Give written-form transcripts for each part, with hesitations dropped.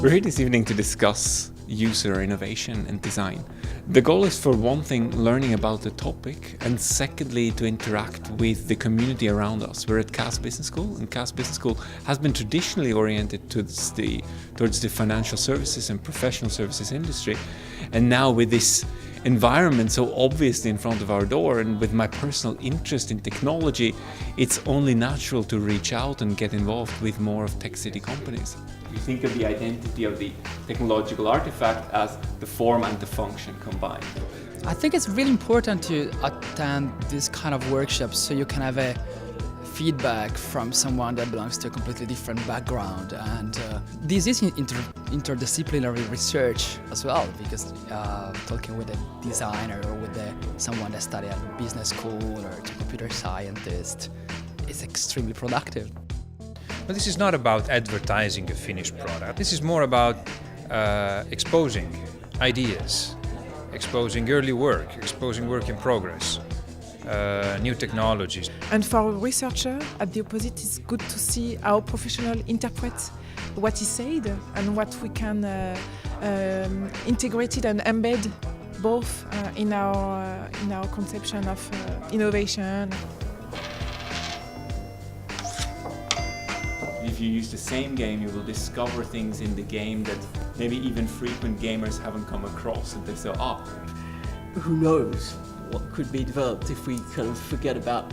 We're here this evening to discuss user innovation and design. The goal is, for one thing, learning about the topic, and secondly, to interact with the community around us. We're at CAS Business School, and CAS Business School has been traditionally oriented towards the financial services and professional services industry. And now with this environment so obviously in front of our door, and with my personal interest in technology, it's only natural to reach out and get involved with more of tech city companies. You think of the identity of the technological artifact as the form and the function combined. I think it's really important to attend this kind of workshops so you can have a feedback from someone that belongs to a completely different background, and this is interdisciplinary research as well, because talking with a designer or with someone that studied at business school or a computer scientist is extremely productive. But this is not about advertising a finished product. This is more about exposing ideas, exposing early work, exposing work in progress, new technologies. And for a researcher, at the opposite, it's good to see how professionals interpret what is said and what we can integrate it and embed both in our conception of innovation. If you use the same game, you will discover things in the game that maybe even frequent gamers haven't come across, and they say, who knows what could be developed if we kind of forget about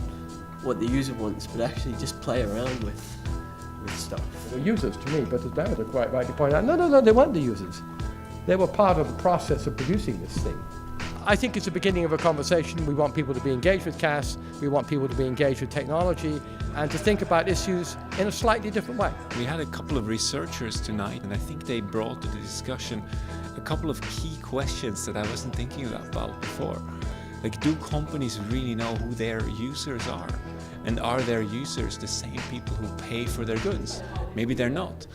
what the user wants, but actually just play around with stuff. The users, to me, but as David quite rightly pointed out, no, they weren't the users. They were part of the process of producing this thing. I think it's the beginning of a conversation. We want people to be engaged with CAS, we want people to be engaged with technology, and to think about issues in a slightly different way. We had a couple of researchers tonight, and I think they brought to the discussion a couple of key questions that I wasn't thinking about before. Like, do companies really know who their users are? And are their users the same people who pay for their goods? Maybe they're not.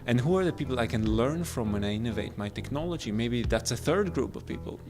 And who are the people I can learn from when I innovate my technology? Maybe that's a third group of people.